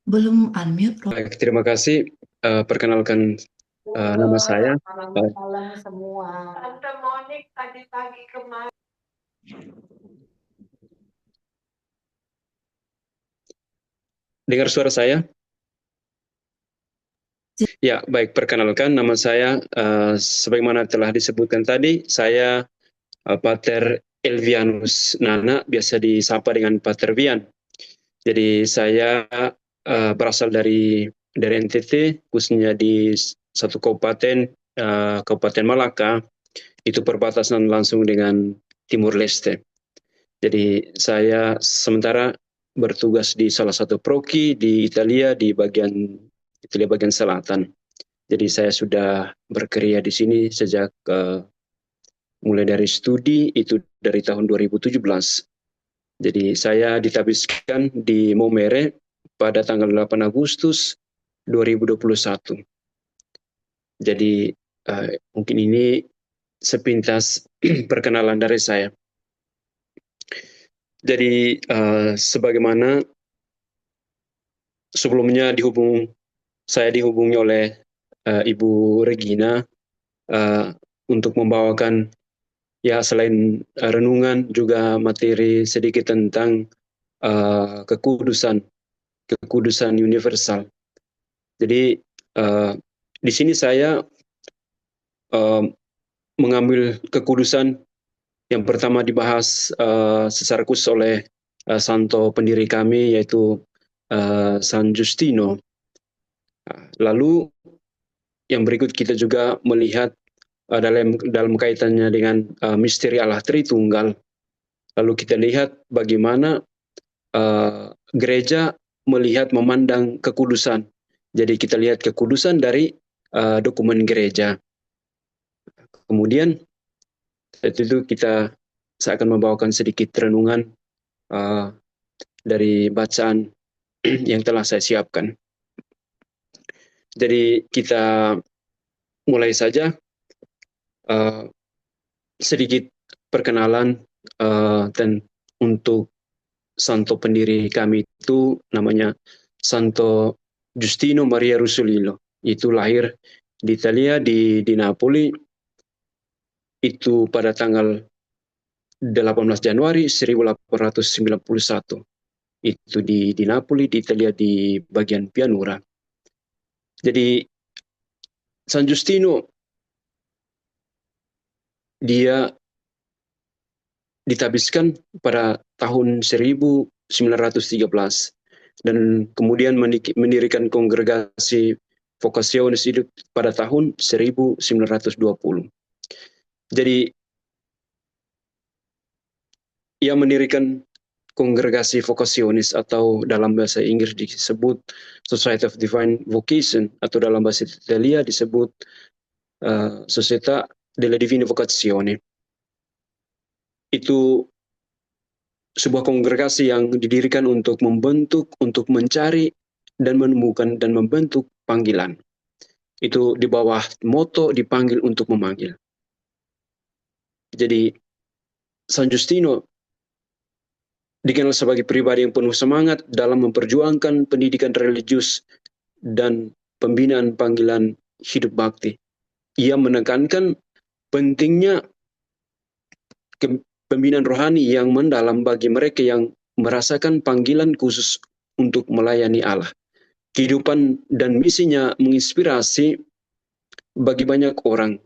Belum unmute, Rob. Baik, terima kasih. Perkenalkan nama saya. Uh, Malam semua. Tante Monik tadi pagi kemarin. Dengar suara saya? Ya, baik. Perkenalkan nama saya. Sebagaimana telah disebutkan tadi, saya Pater Elvianus Nana, biasa disapa dengan Pater Vian. Jadi saya berasal dari NTT, khususnya di satu kabupaten, Kabupaten Malaka, itu perbatasan langsung dengan Timur Leste. Jadi saya sementara bertugas di salah satu proki di Italia, di bagian Italia bagian selatan. Jadi saya sudah berkarya di sini sejak mulai dari studi itu dari tahun 2017. Jadi saya ditabiskan di Maumere pada tanggal 8 Agustus 2021. Jadi mungkin ini sepintas perkenalan dari saya. Jadi sebagaimana sebelumnya saya dihubungi oleh Ibu Regina uh, untuk membawakan ya selain renungan juga materi sedikit tentang kekudusan kekudusan universal. Jadi di sini saya uh, mengambil kekudusan yang pertama dibahas secara khusus oleh santo pendiri kami yaitu San Justino. Lalu yang berikut kita juga melihat dalam kaitannya dengan misteri Allah Tritunggal. Lalu kita lihat bagaimana gereja melihat memandang kekudusan. Jadi kita lihat kekudusan dari dokumen gereja. Kemudian itu saya akan membawakan sedikit renungan uh, dari bacaan yang telah saya siapkan. Jadi kita mulai saja uh, sedikit perkenalan dan untuk santo pendiri kami itu namanya Santo Giustino Maria Rusulilo. Itu lahir di Italia di Napoli itu pada tanggal 18 Januari 1891. Itu di Napoli, di Italia, di bagian Pianura. Jadi San Giustino dia ditabiskan pada tahun 1913 dan kemudian mendirikan kongregasi Vocationis hidup pada tahun 1920. Jadi ia mendirikan kongregasi Vocationis atau dalam bahasa Inggris disebut Society of Divine Vocation atau dalam bahasa Italia disebut Società delle Divine Vocazioni. Itu sebuah kongregasi yang didirikan untuk membentuk, untuk mencari dan menemukan dan membentuk panggilan. Itu di bawah moto dipanggil untuk memanggil. Jadi San Giustino dikenal sebagai pribadi yang penuh semangat dalam memperjuangkan pendidikan religius dan pembinaan panggilan hidup bakti. Ia menekankan pentingnya pembinaan rohani yang mendalam bagi mereka yang merasakan panggilan khusus untuk melayani Allah. Kehidupan dan misinya menginspirasi bagi banyak orang,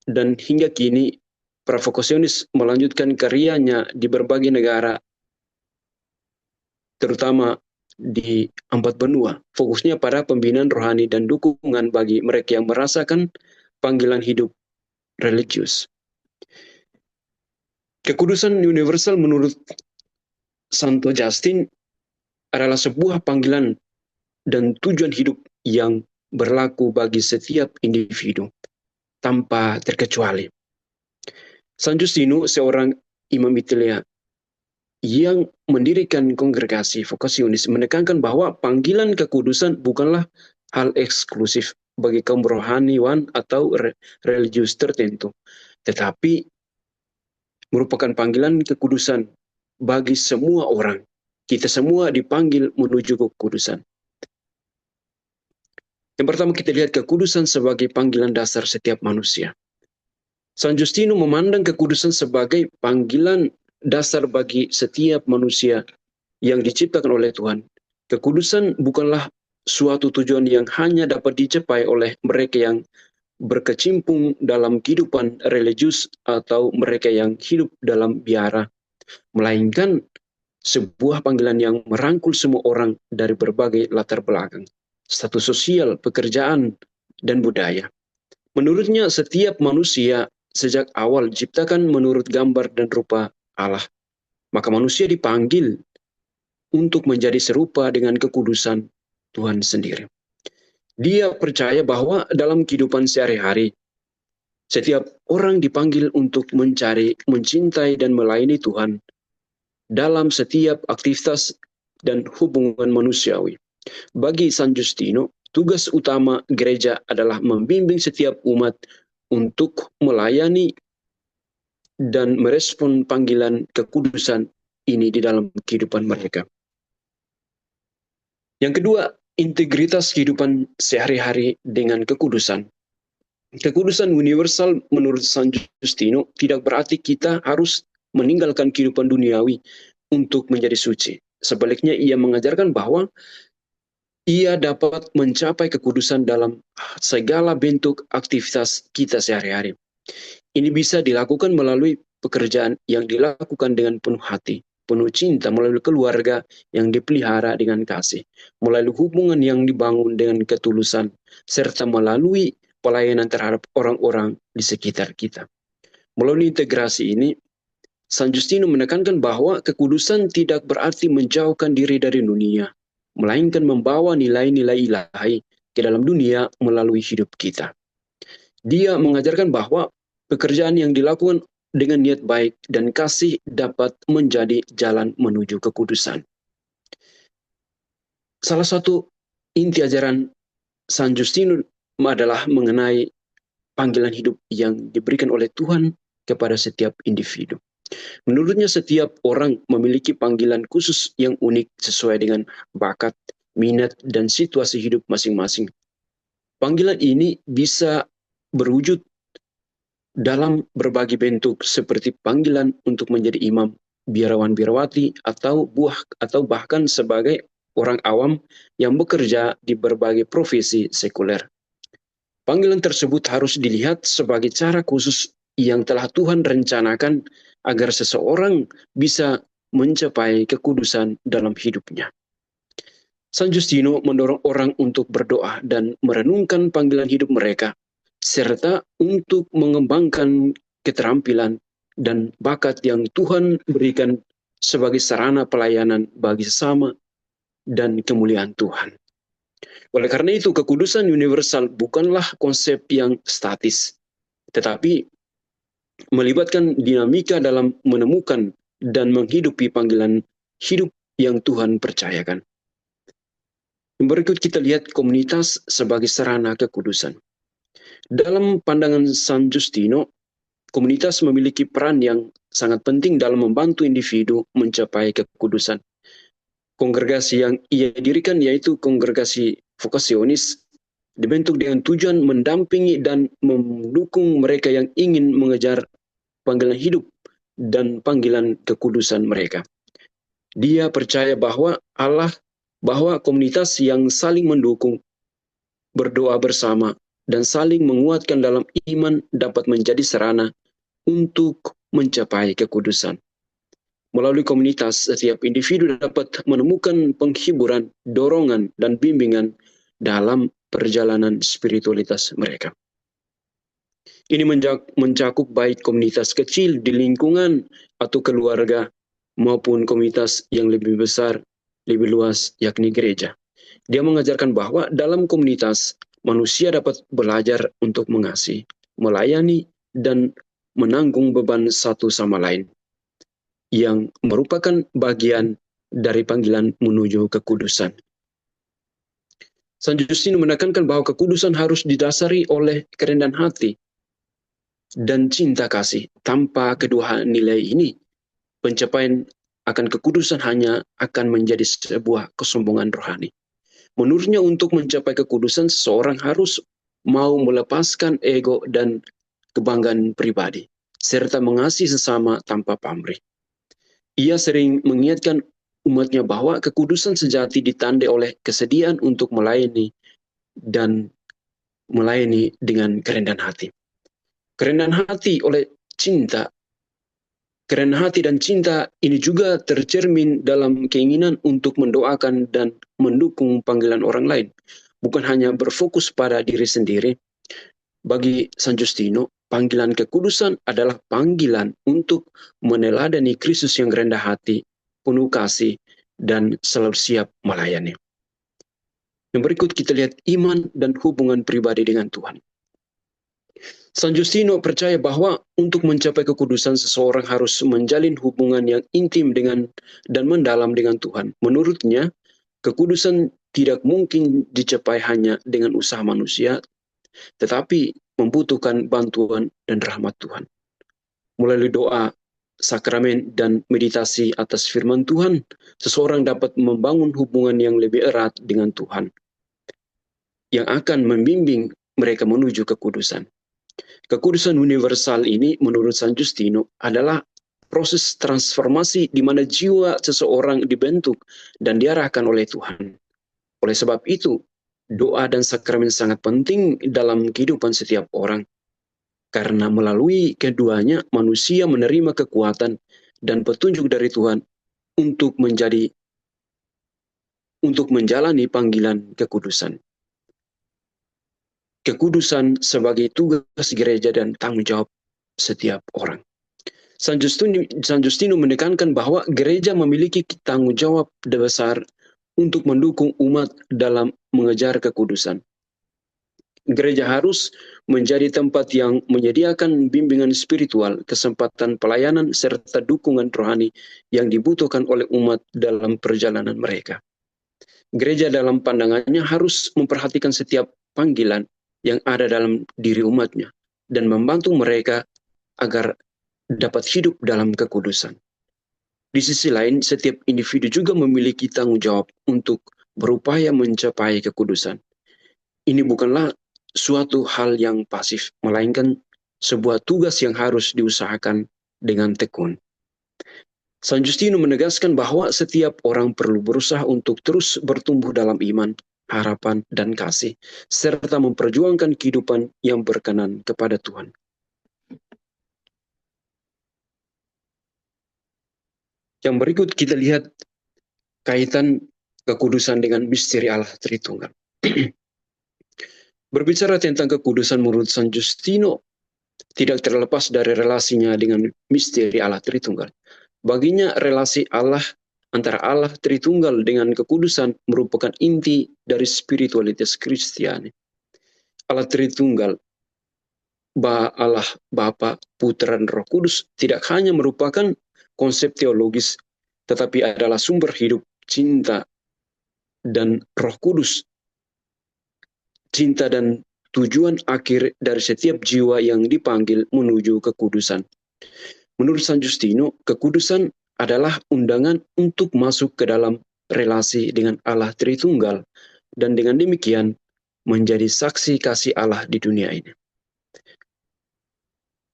dan hingga kini para vokasionis melanjutkan karyanya di berbagai negara, terutama di 4 benua. Fokusnya pada pembinaan rohani dan dukungan bagi mereka yang merasakan panggilan hidup religius. Kekudusan universal menurut Santo Justin adalah sebuah panggilan dan tujuan hidup yang berlaku bagi setiap individu tanpa terkecuali. San Justino, seorang imam Italia yang mendirikan kongregasi Vocationis, menekankan bahwa panggilan kekudusan bukanlah hal eksklusif bagi kaum rohaniwan atau religius tertentu, tetapi merupakan panggilan kekudusan bagi semua orang. Kita semua dipanggil menuju kekudusan. Yang pertama kita lihat kekudusan sebagai panggilan dasar setiap manusia. San Justino memandang kekudusan sebagai panggilan dasar bagi setiap manusia yang diciptakan oleh Tuhan. Kekudusan bukanlah suatu tujuan yang hanya dapat dicapai oleh mereka yang berkecimpung dalam kehidupan religius atau mereka yang hidup dalam biara, melainkan sebuah panggilan yang merangkul semua orang dari berbagai latar belakang, status sosial, pekerjaan, dan budaya. Menurutnya, setiap manusia sejak awal diciptakan menurut gambar dan rupa Allah. Maka manusia dipanggil untuk menjadi serupa dengan kekudusan Tuhan sendiri. Dia percaya bahwa dalam kehidupan sehari-hari, setiap orang dipanggil untuk mencari, mencintai, dan melayani Tuhan dalam setiap aktivitas dan hubungan manusiawi. Bagi San Justino, tugas utama gereja adalah membimbing setiap umat untuk melayani dan merespon panggilan kekudusan ini di dalam kehidupan mereka. Yang kedua, integritas kehidupan sehari-hari dengan kekudusan. Kekudusan universal menurut San Justino tidak berarti kita harus meninggalkan kehidupan duniawi untuk menjadi suci. Sebaliknya, ia mengajarkan bahwa ia dapat mencapai kekudusan dalam segala bentuk aktivitas kita sehari-hari. Ini bisa dilakukan melalui pekerjaan yang dilakukan dengan penuh hati, penuh cinta, melalui keluarga yang dipelihara dengan kasih, melalui hubungan yang dibangun dengan ketulusan, serta melalui pelayanan terhadap orang-orang di sekitar kita. Melalui integrasi ini, San Justino menekankan bahwa kekudusan tidak berarti menjauhkan diri dari dunia, melainkan membawa nilai-nilai ilahi ke dalam dunia melalui hidup kita. Dia mengajarkan bahwa pekerjaan yang dilakukan dengan niat baik dan kasih dapat menjadi jalan menuju kekudusan. Salah satu inti ajaran San Justino adalah mengenai panggilan hidup yang diberikan oleh Tuhan kepada setiap individu. Menurutnya setiap orang memiliki panggilan khusus yang unik sesuai dengan bakat, minat, dan situasi hidup masing-masing. Panggilan ini bisa berwujud dalam berbagai bentuk seperti panggilan untuk menjadi imam, biarawan-biarawati, atau bahkan sebagai orang awam yang bekerja di berbagai profesi sekuler. Panggilan tersebut harus dilihat sebagai cara khusus yang telah Tuhan rencanakan agar seseorang bisa mencapai kekudusan dalam hidupnya. San Justino mendorong orang untuk berdoa dan merenungkan panggilan hidup mereka, serta untuk mengembangkan keterampilan dan bakat yang Tuhan berikan sebagai sarana pelayanan bagi sesama dan kemuliaan Tuhan. Oleh karena itu, kekudusan universal bukanlah konsep yang statis, tetapi melibatkan dinamika dalam menemukan dan menghidupi panggilan hidup yang Tuhan percayakan. Berikut kita lihat komunitas sebagai sarana kekudusan. Dalam pandangan San Justino, komunitas memiliki peran yang sangat penting dalam membantu individu mencapai kekudusan. Kongregasi yang ia dirikan yaitu kongregasi vokasionis, dibentuk dengan tujuan mendampingi dan mendukung mereka yang ingin mengejar panggilan hidup dan panggilan kekudusan mereka. Dia percaya bahwa komunitas yang saling mendukung, berdoa bersama, dan saling menguatkan dalam iman dapat menjadi sarana untuk mencapai kekudusan. Melalui komunitas, setiap individu dapat menemukan penghiburan, dorongan, dan bimbingan dalam perjalanan spiritualitas mereka. Ini mencakup baik komunitas kecil di lingkungan atau keluarga, maupun komunitas yang lebih besar, lebih luas, yakni gereja. Dia mengajarkan bahwa dalam komunitas, manusia dapat belajar untuk mengasihi, melayani, dan menanggung beban satu sama lain, yang merupakan bagian dari panggilan menuju kekudusan. San Justino menekankan bahwa kekudusan harus didasari oleh kerendahan hati dan cinta kasih. Tanpa kedua nilai ini, pencapaian akan kekudusan hanya akan menjadi sebuah kesombongan rohani. Menurutnya untuk mencapai kekudusan, seseorang harus mau melepaskan ego dan kebanggaan pribadi, serta mengasihi sesama tanpa pamrih. Ia sering mengingatkan umatnya bahwa kekudusan sejati ditandai oleh kesediaan untuk melayani dan melayani dengan kerendahan hati. Kerendahan hati oleh cinta. Kerendahan hati dan cinta ini juga tercermin dalam keinginan untuk mendoakan dan mendukung panggilan orang lain. Bukan hanya berfokus pada diri sendiri. Bagi San Justino, panggilan kekudusan adalah panggilan untuk meneladani Kristus yang rendah hati, penuh kasih, dan selalu siap melayani. Yang berikut kita lihat iman dan hubungan pribadi dengan Tuhan. San Justino percaya bahwa untuk mencapai kekudusan, seseorang harus menjalin hubungan yang intim dengan dan mendalam dengan Tuhan. Menurutnya, kekudusan tidak mungkin dicapai hanya dengan usaha manusia, tetapi membutuhkan bantuan dan rahmat Tuhan. Melalui doa, sakramen, dan meditasi atas firman Tuhan, seseorang dapat membangun hubungan yang lebih erat dengan Tuhan, yang akan membimbing mereka menuju kekudusan. Kekudusan universal ini menurut San Justino adalah proses transformasi di mana jiwa seseorang dibentuk dan diarahkan oleh Tuhan. Oleh sebab itu, doa dan sakramen sangat penting dalam kehidupan setiap orang. Karena melalui keduanya manusia menerima kekuatan dan petunjuk dari Tuhan untuk menjalani panggilan kekudusan. Kekudusan sebagai tugas gereja dan tanggung jawab setiap orang. San Justino menekankan bahwa gereja memiliki tanggung jawab besar untuk mendukung umat dalam mengejar kekudusan. Gereja harus menjadi tempat yang menyediakan bimbingan spiritual, kesempatan pelayanan, serta dukungan rohani yang dibutuhkan oleh umat dalam perjalanan mereka. Gereja dalam pandangannya harus memperhatikan setiap panggilan yang ada dalam diri umatnya dan membantu mereka agar dapat hidup dalam kekudusan. Di sisi lain, setiap individu juga memiliki tanggung jawab untuk berupaya mencapai kekudusan. Ini bukanlah suatu hal yang pasif, melainkan sebuah tugas yang harus diusahakan dengan tekun. San Justino menegaskan bahwa setiap orang perlu berusaha untuk terus bertumbuh dalam iman, harapan, dan kasih, serta memperjuangkan kehidupan yang berkenan kepada Tuhan. Yang berikut kita lihat kaitan kekudusan dengan misteri Allah Tritunggal. Berbicara tentang kekudusan menurut San Justino, tidak terlepas dari relasinya dengan misteri Allah Tritunggal. Baginya relasi Allah antara Allah Tritunggal dengan kekudusan merupakan inti dari spiritualitas Kristiani. Allah Tritunggal, Allah Bapa, Putra, dan Roh Kudus tidak hanya merupakan konsep teologis, tetapi adalah sumber hidup, cinta, dan Roh Kudus. Cinta dan tujuan akhir dari setiap jiwa yang dipanggil menuju kekudusan. Menurut San Justino, kekudusan adalah undangan untuk masuk ke dalam relasi dengan Allah Tritunggal dan dengan demikian menjadi saksi kasih Allah di dunia ini.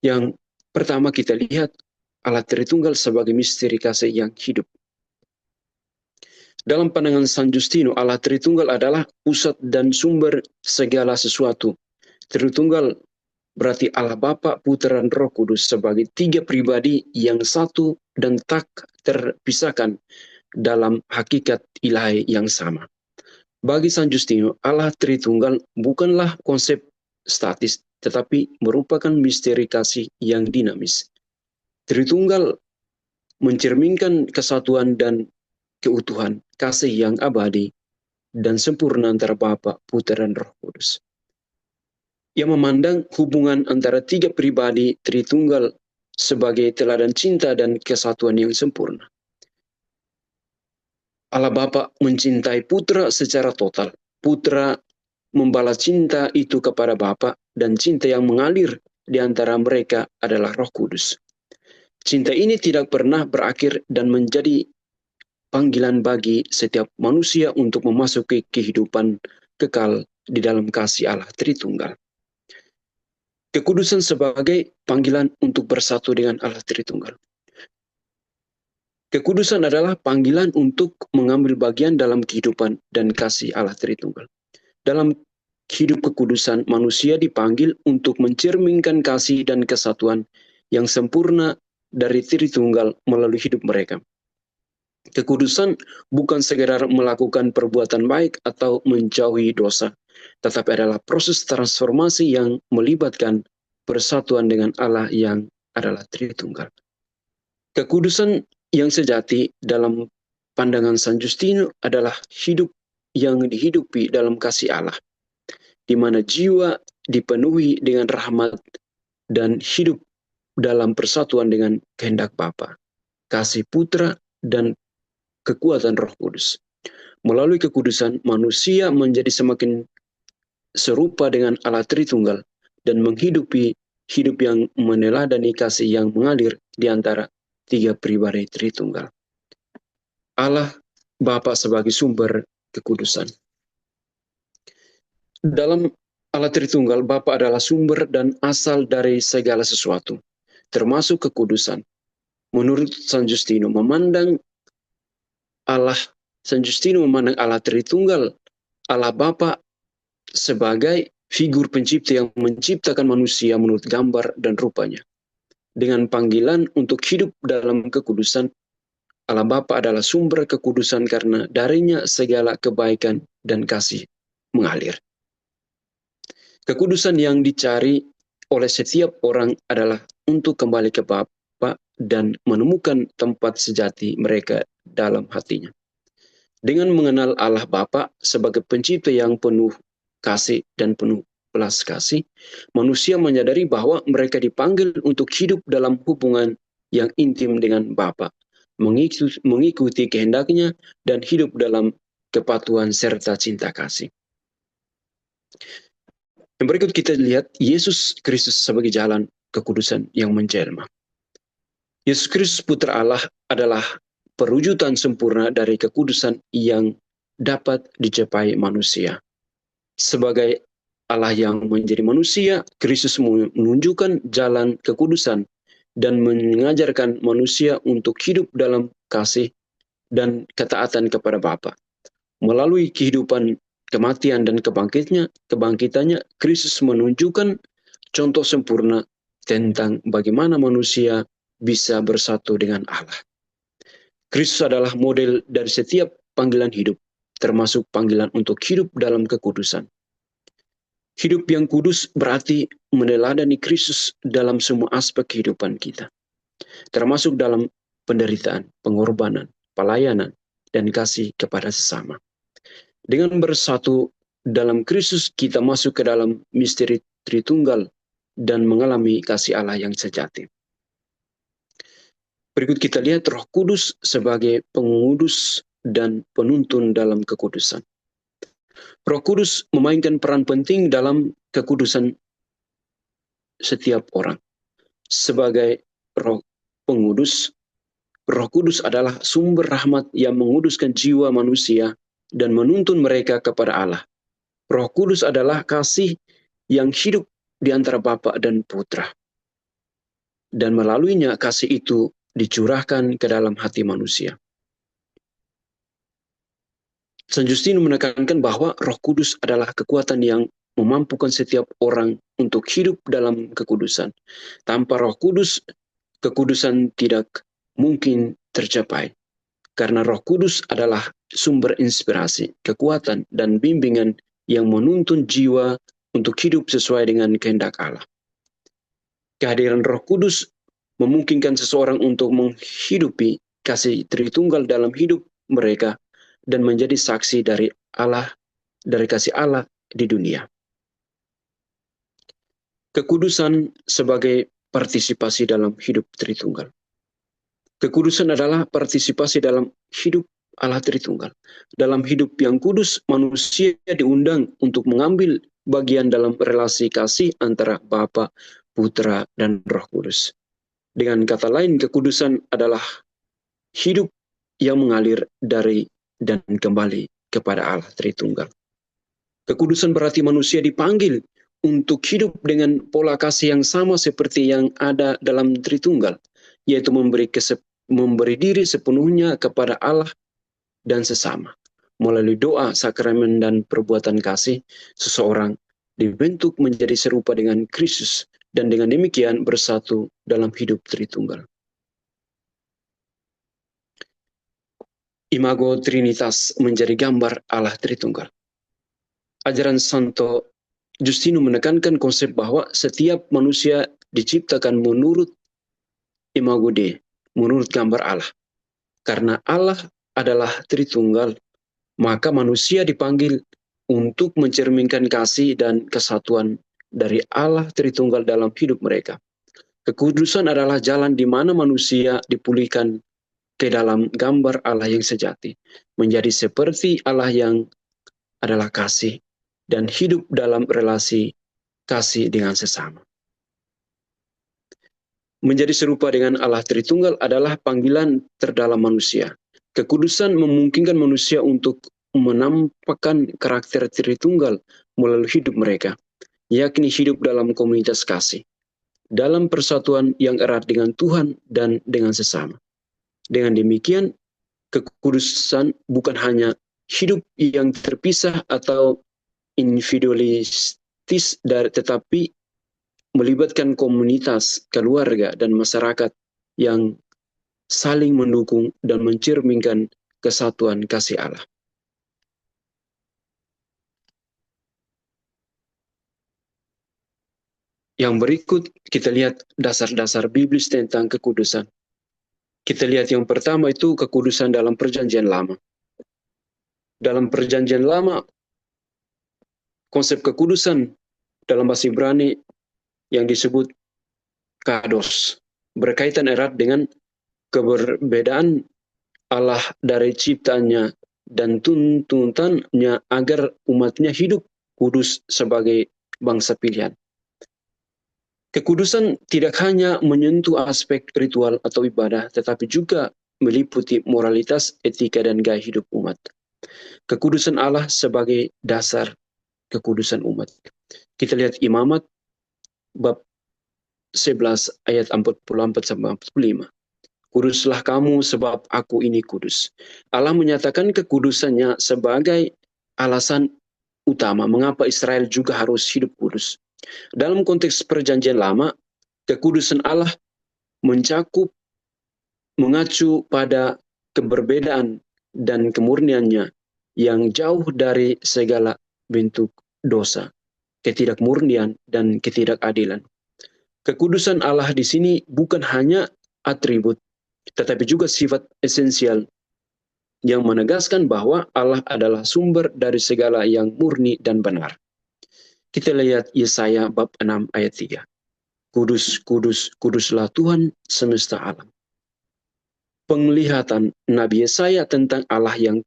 Yang pertama kita lihat Allah Tritunggal sebagai misteri kasih yang hidup. Dalam pandangan San Justino, Allah Tritunggal adalah pusat dan sumber segala sesuatu. Tritunggal berarti Allah Bapa, Putra, dan Roh Kudus sebagai tiga pribadi yang satu dan tak terpisahkan dalam hakikat ilahi yang sama. Bagi San Justino, Allah Tritunggal bukanlah konsep statis, tetapi merupakan misteri kasih yang dinamis. Tritunggal mencerminkan kesatuan dan keutuhan, kasih yang abadi dan sempurna antara Bapa, Putra, dan Roh Kudus. Yang memandang hubungan antara tiga pribadi Tritunggal sebagai teladan cinta dan kesatuan yang sempurna. Allah Bapa mencintai Putra secara total. Putra membalas cinta itu kepada Bapa, dan cinta yang mengalir di antara mereka adalah Roh Kudus. Cinta ini tidak pernah berakhir dan menjadi panggilan bagi setiap manusia untuk memasuki kehidupan kekal di dalam kasih Allah Tritunggal. Kekudusan sebagai panggilan untuk bersatu dengan Allah Tritunggal. Kekudusan adalah panggilan untuk mengambil bagian dalam kehidupan dan kasih Allah Tritunggal. Dalam hidup kekudusan, manusia dipanggil untuk mencerminkan kasih dan kesatuan yang sempurna dari Tritunggal melalui hidup mereka. Kekudusan bukan sekedar melakukan perbuatan baik atau menjauhi dosa, tetapi adalah proses transformasi yang melibatkan persatuan dengan Allah yang adalah Tritunggal. Kekudusan yang sejati dalam pandangan San Justino adalah hidup yang dihidupi dalam kasih Allah, di mana jiwa dipenuhi dengan rahmat dan hidup dalam persatuan dengan kehendak Bapa, kasih Putra, dan kekuatan Roh Kudus. Melalui kekudusan, manusia menjadi semakin serupa dengan Allah Tritunggal dan menghidupi hidup yang meneladani kasih yang mengalir di antara tiga pribadi Tritunggal. Allah Bapa sebagai sumber kekudusan. Dalam Allah Tritunggal, Bapa adalah sumber dan asal dari segala sesuatu, termasuk kekudusan. Menurut San Justino, San Justino memandang Allah Tritunggal, Allah Bapa sebagai figur pencipta yang menciptakan manusia menurut gambar dan rupanya. Dengan panggilan untuk hidup dalam kekudusan, Allah Bapa adalah sumber kekudusan karena darinya segala kebaikan dan kasih mengalir. Kekudusan yang dicari oleh setiap orang adalah untuk kembali ke Bapa dan menemukan tempat sejati mereka dalam hatinya. Dengan mengenal Allah Bapa sebagai pencipta yang penuh kasih dan penuh belas kasih, manusia menyadari bahwa mereka dipanggil untuk hidup dalam hubungan yang intim dengan Bapa, mengikuti kehendaknya dan hidup dalam kepatuhan serta cinta kasih. Yang berikut kita lihat Yesus Kristus sebagai jalan kekudusan yang menjelma. Yesus Kristus Putra Allah adalah perwujudan sempurna dari kekudusan yang dapat dicapai manusia. Sebagai Allah yang menjadi manusia, Kristus menunjukkan jalan kekudusan dan mengajarkan manusia untuk hidup dalam kasih dan ketaatan kepada Bapa. Melalui kehidupan, kematian, dan kebangkitannya, Kristus menunjukkan contoh sempurna tentang bagaimana manusia bisa bersatu dengan Allah. Kristus adalah model dari setiap panggilan hidup, termasuk panggilan untuk hidup dalam kekudusan. Hidup yang kudus berarti meneladani Kristus dalam semua aspek kehidupan kita, termasuk dalam penderitaan, pengorbanan, pelayanan, dan kasih kepada sesama. Dengan bersatu dalam Kristus, kita masuk ke dalam misteri Tritunggal dan mengalami kasih Allah yang sejati. Berikut kita lihat Roh Kudus sebagai pengudus dan penuntun dalam kekudusan. Roh Kudus memainkan peran penting dalam kekudusan setiap orang. Sebagai Roh Pengudus, Roh Kudus adalah sumber rahmat yang menguduskan jiwa manusia dan menuntun mereka kepada Allah. Roh Kudus adalah kasih yang hidup di antara Bapa dan Putra. Dan melaluinya kasih itu dicurahkan ke dalam hati manusia. San Justino menekankan bahwa Roh Kudus adalah kekuatan yang memampukan setiap orang untuk hidup dalam kekudusan. Tanpa Roh Kudus, kekudusan tidak mungkin tercapai. Karena Roh Kudus adalah sumber inspirasi, kekuatan, dan bimbingan yang menuntun jiwa untuk hidup sesuai dengan kehendak Allah. Kehadiran Roh Kudus memungkinkan seseorang untuk menghidupi kasih Tritunggal dalam hidup mereka dan menjadi saksi dari kasih Allah di dunia. Kekudusan sebagai partisipasi dalam hidup Tritunggal. Kekudusan adalah partisipasi dalam hidup Allah Tritunggal. Dalam hidup yang kudus, manusia diundang untuk mengambil bagian dalam relasi kasih antara Bapa, Putra, dan Roh Kudus. Dengan kata lain, kekudusan adalah hidup yang mengalir dari dan kembali kepada Allah Tritunggal. Kekudusan berarti manusia dipanggil untuk hidup dengan pola kasih yang sama seperti yang ada dalam Tritunggal, yaitu memberi diri sepenuhnya kepada Allah dan sesama. Melalui doa, sakramen, dan perbuatan kasih, seseorang dibentuk menjadi serupa dengan Kristus dan dengan demikian bersatu dalam hidup Tritunggal. Imago Trinitas menjadi gambar Allah Tritunggal. Ajaran Santo Justinus menekankan konsep bahwa setiap manusia diciptakan menurut imago Dei, menurut gambar Allah. Karena Allah adalah Tritunggal, maka manusia dipanggil untuk mencerminkan kasih dan kesatuan dari Allah Tritunggal dalam hidup mereka. Kekudusan adalah jalan di mana manusia dipulihkan ke dalam gambar Allah yang sejati, menjadi seperti Allah yang adalah kasih dan hidup dalam relasi kasih dengan sesama. Menjadi serupa dengan Allah Tritunggal adalah panggilan terdalam manusia. Kekudusan memungkinkan manusia untuk menampakkan karakter Tritunggal melalui hidup mereka, yakni hidup dalam komunitas kasih, dalam persatuan yang erat dengan Tuhan dan dengan sesama. Dengan demikian, kekudusan bukan hanya hidup yang terpisah atau individualistis, tetapi melibatkan komunitas, keluarga, dan masyarakat yang saling mendukung dan mencerminkan kesatuan kasih Allah. Yang berikut kita lihat dasar-dasar biblis tentang kekudusan. Kita lihat yang pertama itu kekudusan dalam Perjanjian Lama. Dalam Perjanjian Lama, konsep kekudusan dalam bahasa Ibrani yang disebut kados berkaitan erat dengan keberbedaan Allah dari ciptaannya dan tuntutannya agar umatnya hidup kudus sebagai bangsa pilihan. Kekudusan tidak hanya menyentuh aspek ritual atau ibadah, tetapi juga meliputi moralitas, etika, dan gaya hidup umat. Kekudusan Allah sebagai dasar kekudusan umat. Kita lihat Imamat bab 11 ayat 44-45. Kuduslah kamu sebab aku ini kudus. Allah menyatakan kekudusannya sebagai alasan utama mengapa Israel juga harus hidup kudus. Dalam konteks Perjanjian Lama, kekudusan Allah mengacu pada keberbedaan dan kemurniannya yang jauh dari segala bentuk dosa, ketidakmurnian, dan ketidakadilan. Kekudusan Allah di sini bukan hanya atribut, tetapi juga sifat esensial yang menegaskan bahwa Allah adalah sumber dari segala yang murni dan benar. Kita lihat Yesaya bab 6 ayat 3. Kudus, kudus, kuduslah Tuhan semesta alam. Penglihatan Nabi Yesaya tentang Allah yang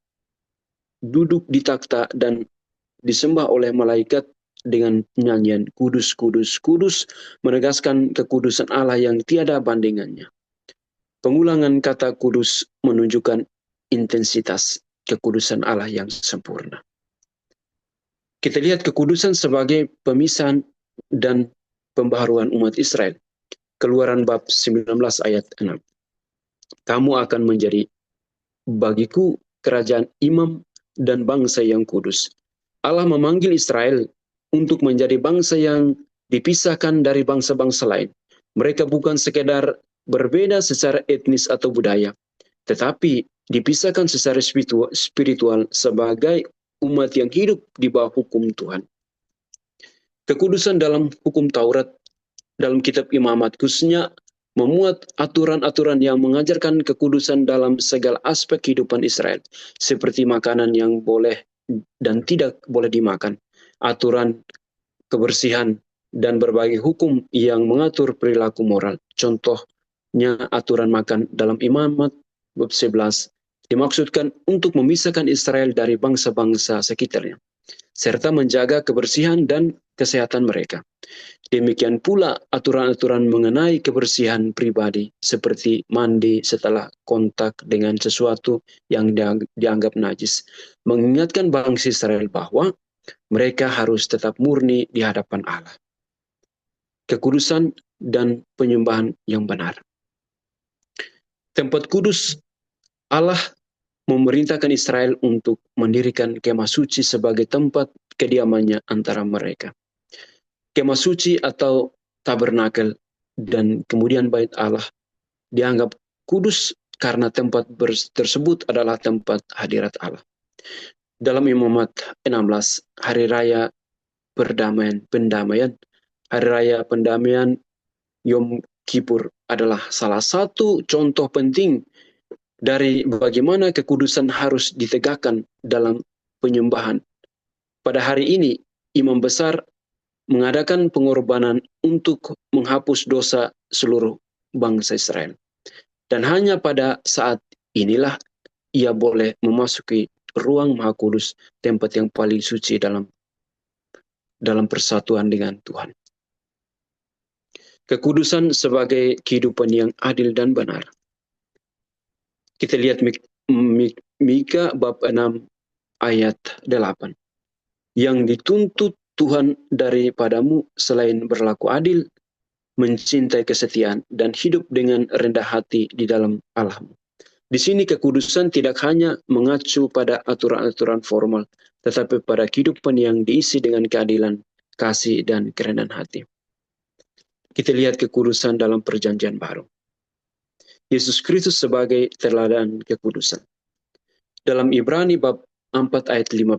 duduk di takhta dan disembah oleh malaikat dengan nyanyian kudus, kudus, kudus menegaskan kekudusan Allah yang tiada bandingannya. Pengulangan kata kudus menunjukkan intensitas kekudusan Allah yang sempurna. Kita lihat kekudusan sebagai pemisahan dan pembaharuan umat Israel. Keluaran bab 19 ayat 6. Kamu akan menjadi bagiku kerajaan imam dan bangsa yang kudus. Allah memanggil Israel untuk menjadi bangsa yang dipisahkan dari bangsa-bangsa lain. Mereka bukan sekedar berbeda secara etnis atau budaya, tetapi dipisahkan secara spiritual sebagai umat yang hidup di bawah hukum Tuhan. Kekudusan dalam hukum Taurat, dalam kitab Imamat khususnya, memuat aturan-aturan yang mengajarkan kekudusan dalam segala aspek kehidupan Israel, seperti makanan yang boleh dan tidak boleh dimakan, aturan kebersihan, dan berbagai hukum yang mengatur perilaku moral. Contohnya aturan makan dalam Imamat bab 11 dimaksudkan untuk memisahkan Israel dari bangsa-bangsa sekitarnya. serta menjaga kebersihan dan kesehatan mereka. Demikian pula aturan-aturan mengenai kebersihan pribadi seperti mandi setelah kontak dengan sesuatu yang dianggap najis, mengingatkan bangsa Israel bahwa mereka harus tetap murni di hadapan Allah. Kekudusan dan penyembahan yang benar. Tempat kudus, Allah memerintahkan Israel untuk mendirikan kemah suci sebagai tempat kediamannya antara mereka. Kemah suci atau tabernakel dan kemudian bait Allah dianggap kudus karena tempat tersebut adalah tempat hadirat Allah. Dalam Imamat 16, Hari Raya Pendamaian, Hari Raya Pendamaian Yom Kippur adalah salah satu contoh penting dari bagaimana kekudusan harus ditegakkan dalam penyembahan. Pada hari ini, imam besar mengadakan pengorbanan untuk menghapus dosa seluruh bangsa Israel. Dan hanya pada saat inilah ia boleh memasuki ruang Maha Kudus, tempat yang paling suci dalam persatuan dengan Tuhan. Kekudusan sebagai kehidupan yang adil dan benar. Kita lihat Mika bab 6 ayat 8. Yang dituntut Tuhan daripadamu selain berlaku adil, mencintai kesetiaan, dan hidup dengan rendah hati di dalam Allahmu. Di sini kekudusan tidak hanya mengacu pada aturan-aturan formal, tetapi pada kehidupan yang diisi dengan keadilan, kasih, dan kerendahan hati. Kita lihat kekudusan dalam perjanjian baru. Yesus Kristus sebagai teladan kekudusan. Dalam Ibrani bab 4 ayat 15.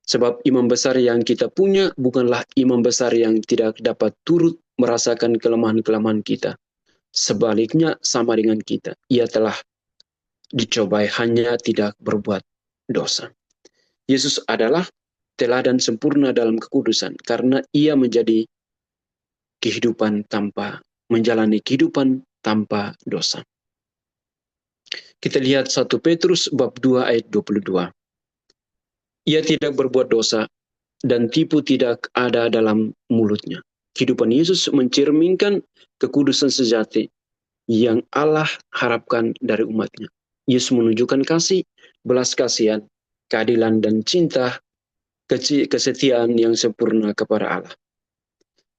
Sebab imam besar yang kita punya bukanlah imam besar yang tidak dapat turut merasakan kelemahan-kelemahan kita. Sebaliknya sama dengan kita. Ia telah dicobai hanya tidak berbuat dosa. Yesus adalah teladan sempurna dalam kekudusan karena ia menjalani kehidupan tanpa dosa. Kita lihat 1 Petrus bab 2 ayat 22. Ia tidak berbuat dosa dan tipu tidak ada dalam mulutnya. Kehidupan Yesus mencerminkan kekudusan sejati yang Allah harapkan dari umatnya. Yesus menunjukkan kasih, belas kasihan, keadilan dan cinta, kesetiaan yang sempurna kepada Allah.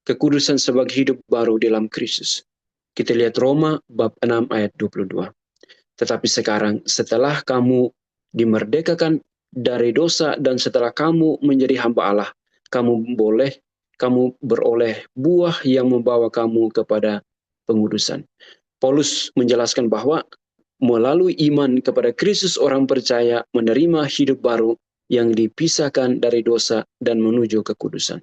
Kekudusan sebagai hidup baru dalam Kristus. Kita lihat Roma bab 6 ayat 22. Tetapi sekarang setelah kamu dimerdekakan dari dosa dan setelah kamu menjadi hamba Allah, kamu beroleh buah yang membawa kamu kepada pengudusan. Paulus menjelaskan bahwa melalui iman kepada Kristus orang percaya menerima hidup baru yang dipisahkan dari dosa dan menuju kekudusan.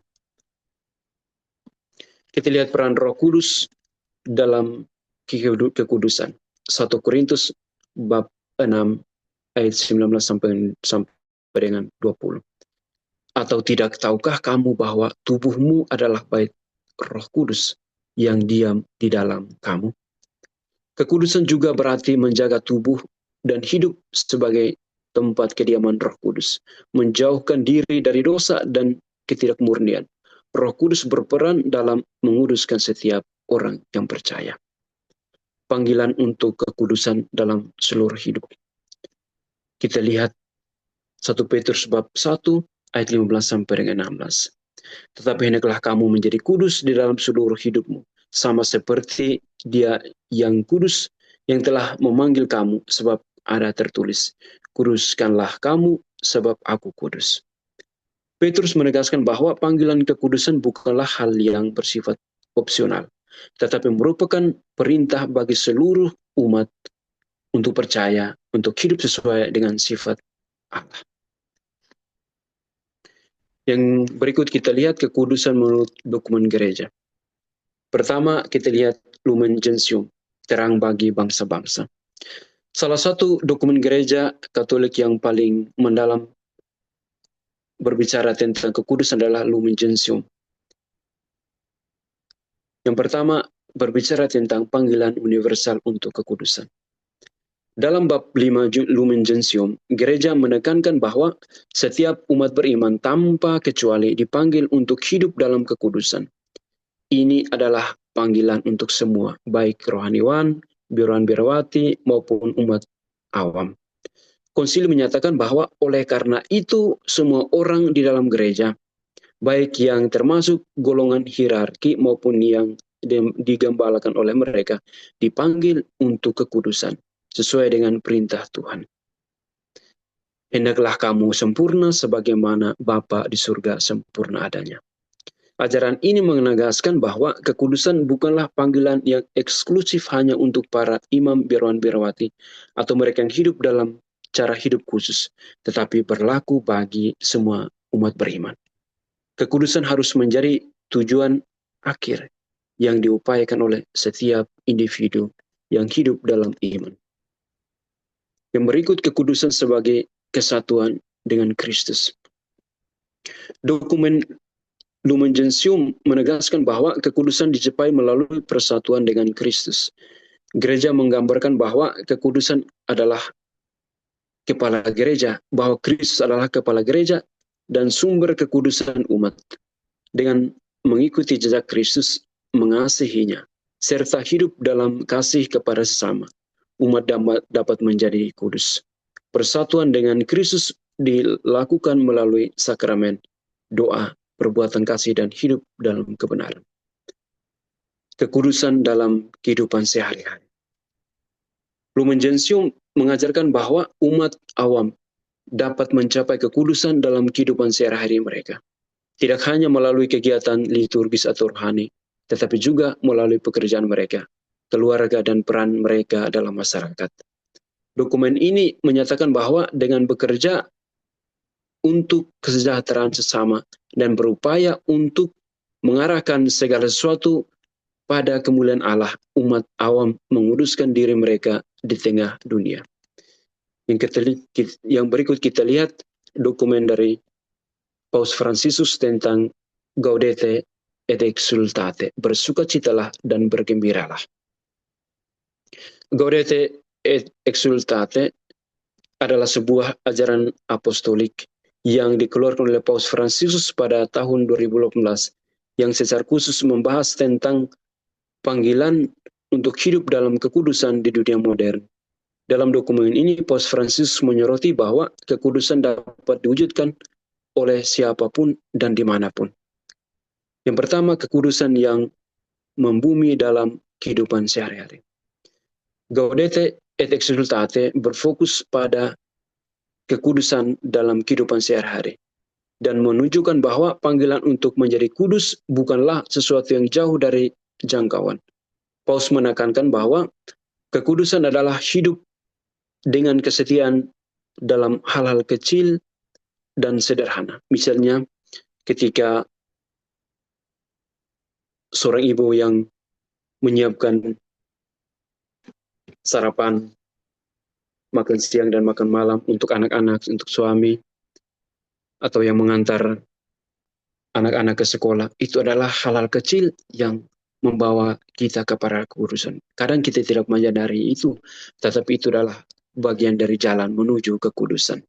Kita lihat peran Roh Kudus dalam kekudusan. 1 Korintus bab 6 ayat 19 sampai dengan 20. Atau tidak tahukah kamu bahwa tubuhmu adalah bait Roh Kudus yang diam di dalam kamu? Kekudusan juga berarti menjaga tubuh dan hidup sebagai tempat kediaman Roh Kudus, menjauhkan diri dari dosa dan ketidakmurnian. Roh Kudus berperan dalam menguduskan setiap orang yang percaya. Panggilan untuk kekudusan dalam seluruh hidup. Kita lihat 1 Petrus bab 1 ayat 15 sampai dengan 16. Tetapi hendaklah kamu menjadi kudus di dalam seluruh hidupmu, sama seperti Dia yang kudus yang telah memanggil kamu, sebab ada tertulis, kuduskanlah kamu sebab aku kudus. Petrus menegaskan bahwa panggilan kekudusan bukanlah hal yang bersifat opsional, tetapi merupakan perintah bagi seluruh umat untuk percaya, untuk hidup sesuai dengan sifat Allah. Yang berikut kita lihat kekudusan menurut dokumen gereja. Pertama kita lihat Lumen Gentium, terang bagi bangsa-bangsa. Salah satu dokumen gereja Katolik yang paling mendalam berbicara tentang kekudusan adalah Lumen Gentium. Yang pertama berbicara tentang panggilan universal untuk kekudusan. Dalam bab 5 Lumen Gentium, gereja menekankan bahwa setiap umat beriman tanpa kecuali dipanggil untuk hidup dalam kekudusan. Ini adalah panggilan untuk semua, baik rohaniwan, biarawan-biarawati, maupun umat awam. Konsili menyatakan bahwa oleh karena itu semua orang di dalam gereja, baik yang termasuk golongan hierarki maupun yang digembalakan oleh mereka, dipanggil untuk kekudusan sesuai dengan perintah Tuhan. Hendaklah kamu sempurna sebagaimana Bapa di surga sempurna adanya. Ajaran ini menegaskan bahwa kekudusan bukanlah panggilan yang eksklusif hanya untuk para imam biarawan-biarawati atau mereka yang hidup dalam cara hidup khusus, tetapi berlaku bagi semua umat beriman. Kekudusan harus menjadi tujuan akhir yang diupayakan oleh setiap individu yang hidup dalam iman. Yang berikut kekudusan sebagai kesatuan dengan Kristus. Dokumen Lumen Gentium menegaskan bahwa kekudusan dicapai melalui persatuan dengan Kristus. Gereja menggambarkan bahwa kekudusan adalah kepala gereja, bahwa Kristus adalah kepala gereja dan sumber kekudusan umat. Dengan mengikuti jejak Kristus, mengasihinya, serta hidup dalam kasih kepada sesama, umat dapat menjadi kudus. Persatuan dengan Kristus dilakukan melalui sakramen, doa, perbuatan kasih, dan hidup dalam kebenaran. Kekudusan dalam kehidupan sehari-hari. Lumen Gentium mengajarkan bahwa umat awam dapat mencapai kekudusan dalam kehidupan sehari-hari mereka. Tidak hanya melalui kegiatan liturgis atau rohani, tetapi juga melalui pekerjaan mereka, keluarga, dan peran mereka dalam masyarakat. Dokumen ini menyatakan bahwa dengan bekerja untuk kesejahteraan sesama dan berupaya untuk mengarahkan segala sesuatu pada kemuliaan Allah, umat awam menguduskan diri mereka di tengah dunia. Yang berikut kita lihat dokumen dari Paus Fransiskus tentang Gaudete et Exsultate, bersukacitalah dan bergembiralah. Gaudete et Exsultate adalah sebuah ajaran apostolik yang dikeluarkan oleh Paus Fransiskus pada tahun 2018 yang secara khusus membahas tentang panggilan untuk hidup dalam kekudusan di dunia modern. Dalam dokumen ini, Paus Fransiskus menyoroti bahwa kekudusan dapat diwujudkan oleh siapapun dan dimanapun. Yang pertama, kekudusan yang membumi dalam kehidupan sehari-hari. Gaudete et Exsultate berfokus pada kekudusan dalam kehidupan sehari-hari dan menunjukkan bahwa panggilan untuk menjadi kudus bukanlah sesuatu yang jauh dari jangkauan. Paus menekankan bahwa kekudusan adalah hidup dengan kesetiaan dalam hal-hal kecil dan sederhana. Misalnya ketika seorang ibu yang menyiapkan sarapan, makan siang dan makan malam untuk anak-anak, untuk suami, atau yang mengantar anak-anak ke sekolah, itu adalah hal-hal kecil yang membawa kita kepada kekudusan. Kadang kita tidak menyadari itu, tetapi itu adalah bagian dari jalan menuju kekudusan.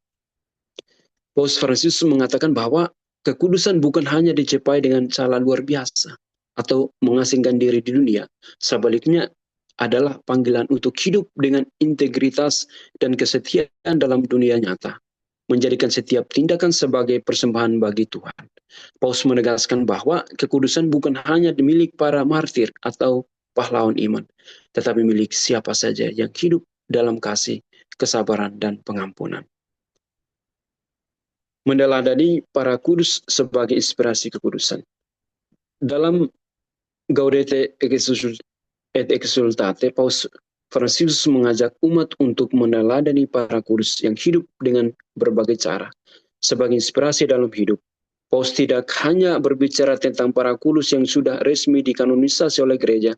Paus Fransiskus mengatakan bahwa kekudusan bukan hanya dicapai dengan cara luar biasa atau mengasingkan diri di dunia. Sebaliknya adalah panggilan untuk hidup dengan integritas dan kesetiaan dalam dunia nyata, menjadikan setiap tindakan sebagai persembahan bagi Tuhan. Paus menegaskan bahwa kekudusan bukan hanya milik para martir atau pahlawan iman, tetapi milik siapa saja yang hidup dalam kasih, kesabaran, dan pengampunan. Meneladani para kudus sebagai inspirasi kekudusan. Dalam Gaudete et Exsultate, Paus Fransiskus mengajak umat untuk meneladani para kudus yang hidup dengan berbagai cara. Sebagai inspirasi dalam hidup, Paus tidak hanya berbicara tentang para kudus yang sudah resmi dikanonisasi oleh gereja,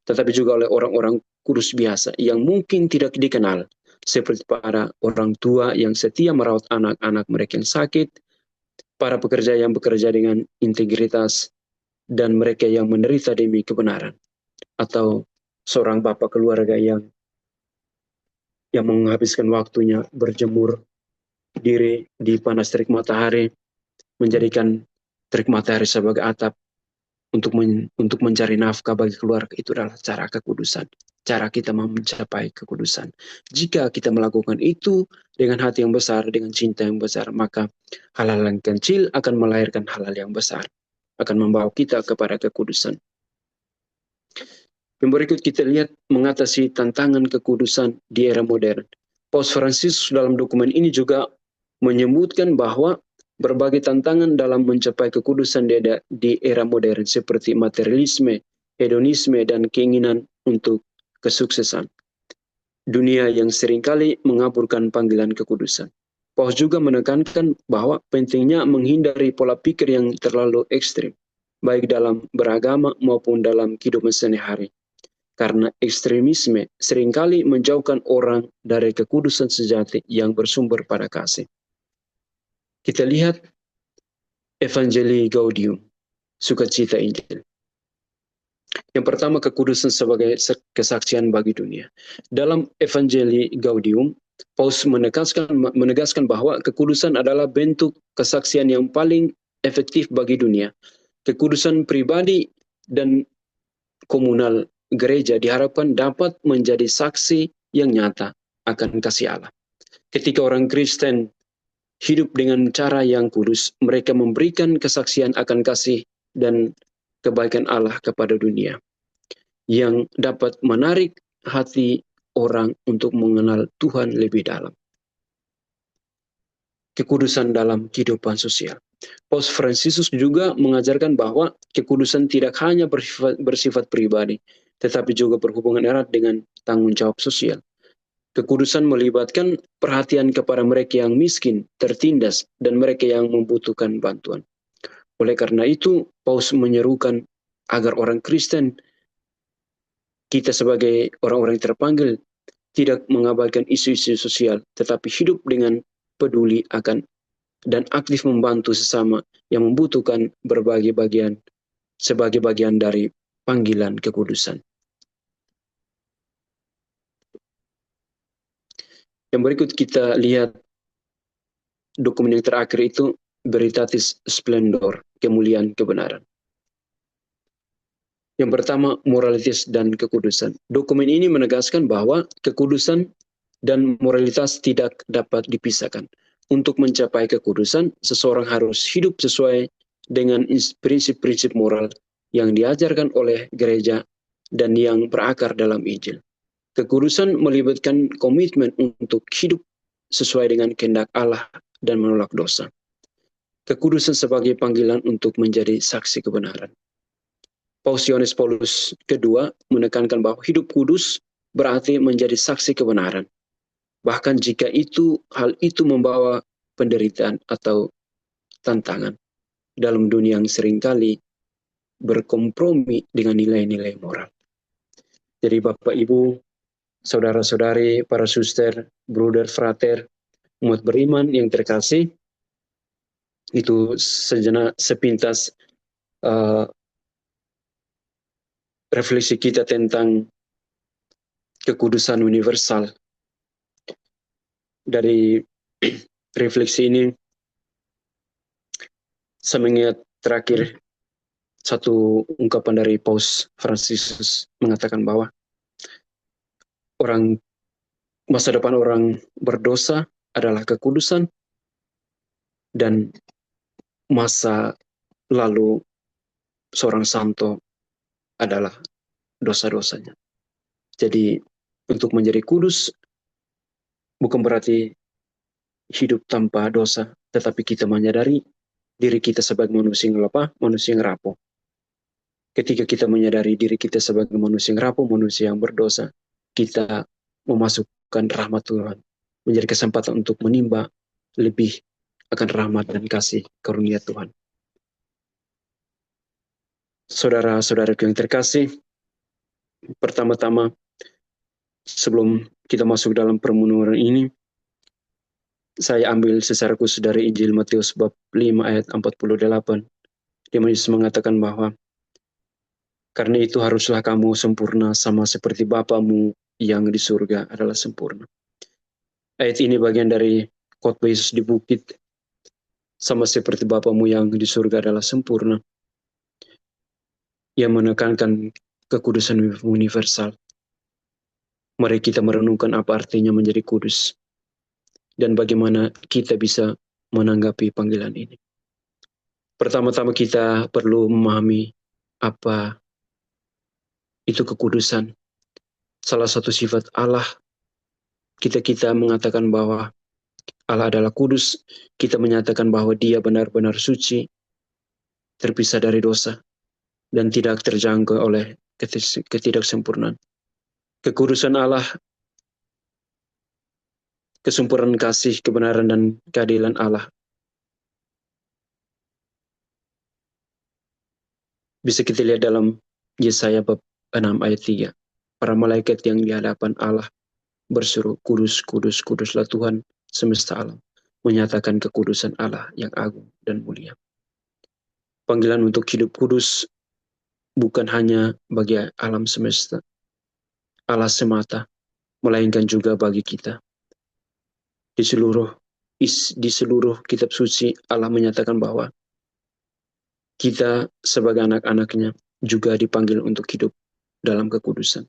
tetapi juga oleh orang-orang kudus biasa yang mungkin tidak dikenal, seperti para orang tua yang setia merawat anak-anak mereka yang sakit, para pekerja yang bekerja dengan integritas, dan mereka yang menderita demi kebenaran, atau seorang bapak keluarga yang yang menghabiskan waktunya berjemur diri di panas terik matahari, menjadikan terik matahari sebagai atap untuk mencari nafkah bagi keluarga. Itu adalah cara kekudusan. Cara kita mencapai kekudusan. Jika kita melakukan itu dengan hati yang besar, dengan cinta yang besar, maka hal-hal yang kecil akan melahirkan hal-hal yang besar. Akan membawa kita kepada kekudusan. Yang berikut kita lihat mengatasi tantangan kekudusan di era modern. Paus Fransiskus dalam dokumen ini juga menyebutkan bahwa berbagai tantangan dalam mencapai kekudusan di era modern seperti materialisme, hedonisme, dan keinginan untuk kesuksesan. Dunia yang seringkali mengaburkan panggilan kekudusan. Paus juga menekankan bahwa pentingnya menghindari pola pikir yang terlalu ekstrim, baik dalam beragama maupun dalam kehidupan sehari-hari. Karena ekstremisme seringkali menjauhkan orang dari kekudusan sejati yang bersumber pada kasih. Kita lihat Evangelii Gaudium, sukacita Injil. Yang pertama, kekudusan sebagai kesaksian bagi dunia. Dalam Evangelii Gaudium, Paus menegaskan bahwa kekudusan adalah bentuk kesaksian yang paling efektif bagi dunia. Kekudusan pribadi dan komunal gereja diharapkan dapat menjadi saksi yang nyata akan kasih Allah. Ketika orang Kristen hidup dengan cara yang kudus, mereka memberikan kesaksian akan kasih dan kebaikan Allah kepada dunia, yang dapat menarik hati orang untuk mengenal Tuhan lebih dalam. Kekudusan dalam kehidupan sosial. Paus Fransiskus juga mengajarkan bahwa kekudusan tidak hanya bersifat pribadi, tetapi juga berhubungan erat dengan tanggung jawab sosial. Kekudusan melibatkan perhatian kepada mereka yang miskin, tertindas, dan mereka yang membutuhkan bantuan. Oleh karena itu, Paus menyerukan agar orang Kristen, kita sebagai orang-orang yang terpanggil, tidak mengabaikan isu-isu sosial, tetapi hidup dengan peduli akan dan aktif membantu sesama yang membutuhkan berbagai bagian sebagai bagian dari panggilan kekudusan. Yang berikut kita lihat dokumen yang terakhir itu Veritatis Splendor, kemuliaan kebenaran. Yang pertama, moralitas dan kekudusan. Dokumen ini menegaskan bahwa kekudusan dan moralitas tidak dapat dipisahkan. Untuk mencapai kekudusan, seseorang harus hidup sesuai dengan prinsip-prinsip moral yang diajarkan oleh gereja dan yang berakar dalam Injil. Kekudusan melibatkan komitmen untuk hidup sesuai dengan kehendak Allah dan menolak dosa. Kekudusan sebagai panggilan untuk menjadi saksi kebenaran. Paus Yohanes Paulus II menekankan bahwa hidup kudus berarti menjadi saksi kebenaran. Bahkan jika hal itu membawa penderitaan atau tantangan dalam dunia yang seringkali berkompromi dengan nilai-nilai moral. Jadi Bapak Ibu, saudara-saudari, para suster, bruder, frater, umat beriman yang terkasih, itu sepintas refleksi kita tentang kekudusan universal. Dari refleksi ini, saya mengingat terakhir satu ungkapan dari Paus Fransiskus mengatakan bahwa masa depan orang berdosa adalah kekudusan dan masa lalu seorang santo adalah dosa-dosanya. Jadi untuk menjadi kudus bukan berarti hidup tanpa dosa, tetapi kita menyadari diri kita sebagai manusia yang lemah, manusia yang rapuh. Ketika kita menyadari diri kita sebagai manusia yang rapuh, manusia yang berdosa, kita memasukkan rahmat Tuhan, menjadi kesempatan untuk menimba lebih akan rahmat dan kasih karunia Tuhan. Saudara-saudaraku yang terkasih, pertama-tama sebelum kita masuk dalam permenuran ini, saya ambil secara khusus dari Injil Matius bab 5 ayat 48. Di mana Yesus mengatakan bahwa karena itu haruslah kamu sempurna sama seperti Bapamu yang di surga adalah sempurna. Ayat ini bagian dari khotbah Yesus di bukit. Sama seperti Bapamu yang di surga adalah sempurna. Yang menekankan kekudusan universal. Mari kita merenungkan apa artinya menjadi kudus. Dan bagaimana kita bisa menanggapi panggilan ini. Pertama-tama kita perlu memahami apa itu kekudusan. Salah satu sifat Allah, kita mengatakan bahwa Allah adalah kudus. Kita menyatakan bahwa Dia benar-benar suci, terpisah dari dosa, dan tidak terjangkau oleh ketidaksempurnaan. Kekudusan Allah, kesempurnaan kasih, kebenaran, dan keadilan Allah bisa kita lihat dalam Yesaya bab 6 ayat 3. Para malaikat yang di hadapan Allah berseru, kudus, kudus, kuduslah Tuhan semesta alam, menyatakan kekudusan Allah yang agung dan mulia. Panggilan untuk hidup kudus bukan hanya bagi alam semesta, Allah semata, melainkan juga bagi kita. Di seluruh kitab suci, Allah menyatakan bahwa kita sebagai anak-anaknya juga dipanggil untuk hidup dalam kekudusan.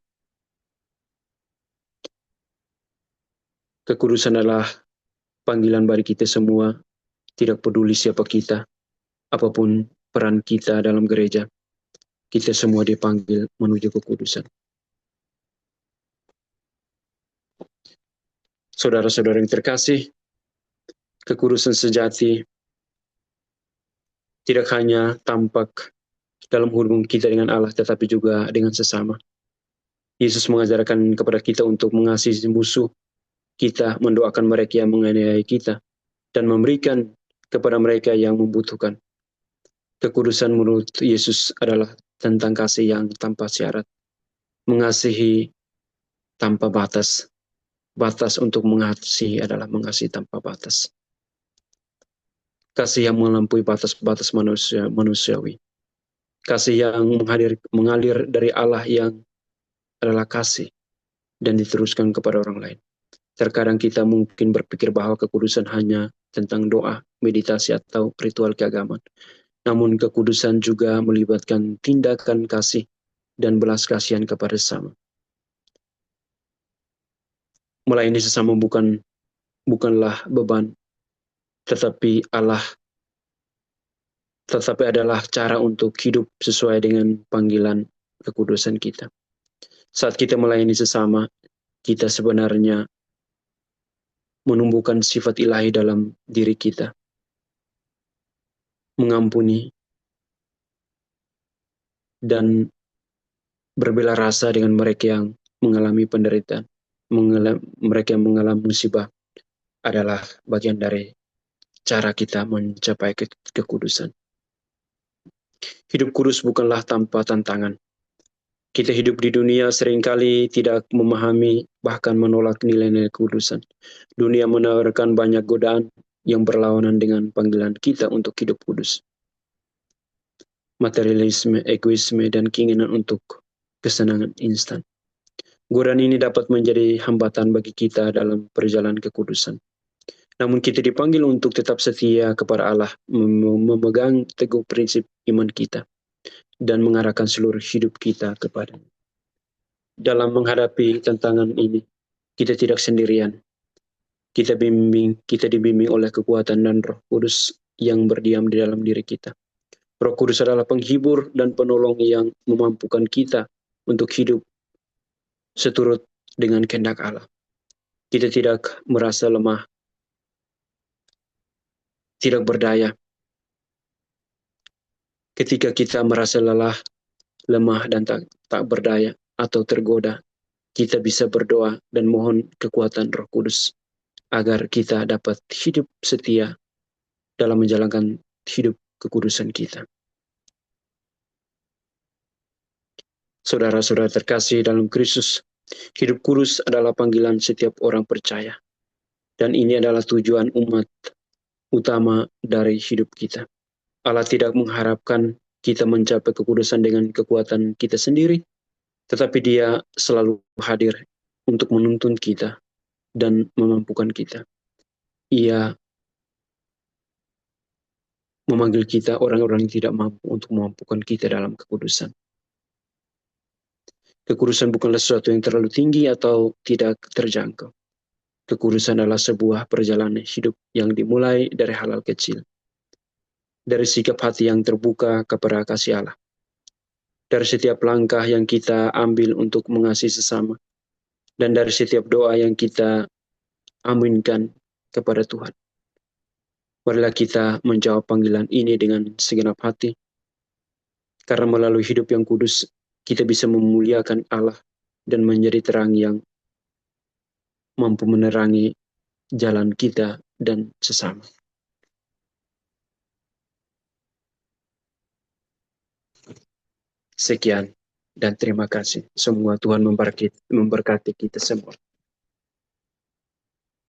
Kekudusan adalah panggilan bagi kita semua, tidak peduli siapa kita, apapun peran kita dalam gereja, kita semua dipanggil menuju kekudusan. Saudara-saudara yang terkasih, kekudusan sejati tidak hanya tampak dalam hubungan kita dengan Allah, tetapi juga dengan sesama. Yesus mengajarkan kepada kita untuk mengasihi musuh kita, mendoakan mereka yang menganiaya kita, dan memberikan kepada mereka yang membutuhkan. Kekudusan menurut Yesus adalah tentang kasih yang tanpa syarat, mengasihi tanpa batas. Batas untuk mengasihi adalah mengasihi tanpa batas. Kasih yang melampaui batas-batas manusiawi. Kasih yang mengalir dari Allah yang adalah kasih dan diteruskan kepada orang lain. Terkadang kita mungkin berpikir bahwa kekudusan hanya tentang doa, meditasi, atau ritual keagamaan. Namun kekudusan juga melibatkan tindakan kasih dan belas kasihan kepada sesama. Melayani sesama bukanlah beban, tetapi adalah cara untuk hidup sesuai dengan panggilan kekudusan kita. Saat kita melayani sesama, kita sebenarnya menumbuhkan sifat ilahi dalam diri kita. Mengampuni dan berbela rasa dengan mereka yang mengalami penderitaan, mereka yang mengalami musibah adalah bagian dari cara kita mencapai kekudusan. Hidup kudus bukanlah tanpa tantangan. Kita hidup di dunia seringkali tidak memahami bahkan menolak nilai-nilai kekudusan. Dunia menawarkan banyak godaan yang berlawanan dengan panggilan kita untuk hidup kudus. Materialisme, egoisme, dan keinginan untuk kesenangan instan. Godaan ini dapat menjadi hambatan bagi kita dalam perjalanan kekudusan. Namun kita dipanggil untuk tetap setia kepada Allah, memegang teguh prinsip iman kita, dan mengarahkan seluruh hidup kita kepadanya. Dalam menghadapi tantangan ini, kita tidak sendirian. Kita dibimbing oleh kekuatan dan Roh Kudus yang berdiam di dalam diri kita. Roh Kudus adalah penghibur dan penolong yang memampukan kita untuk hidup seturut dengan kehendak Allah. Kita tidak merasa lemah, tidak berdaya. Ketika kita merasa lelah, lemah, dan tak berdaya atau tergoda, kita bisa berdoa dan mohon kekuatan Roh Kudus agar kita dapat hidup setia dalam menjalankan hidup kekudusan kita. Saudara-saudara terkasih dalam Kristus, hidup kudus adalah panggilan setiap orang percaya. Dan ini adalah tujuan umat utama dari hidup kita. Allah tidak mengharapkan kita mencapai kekudusan dengan kekuatan kita sendiri, tetapi Dia selalu hadir untuk menuntun kita dan memampukan kita. Ia memanggil kita orang-orang yang tidak mampu untuk memampukan kita dalam kekudusan. Kekudusan bukanlah sesuatu yang terlalu tinggi atau tidak terjangkau. Kekudusan adalah sebuah perjalanan hidup yang dimulai dari hal-hal kecil. Dari sikap hati yang terbuka kepada kasih Allah. Dari setiap langkah yang kita ambil untuk mengasihi sesama. Dan dari setiap doa yang kita aminkan kepada Tuhan. Marilah kita menjawab panggilan ini dengan segenap hati. Karena melalui hidup yang kudus, kita bisa memuliakan Allah dan menjadi terang yang mampu menerangi jalan kita dan sesama. Sekian dan terima kasih. Semua Tuhan memberkati kita semua.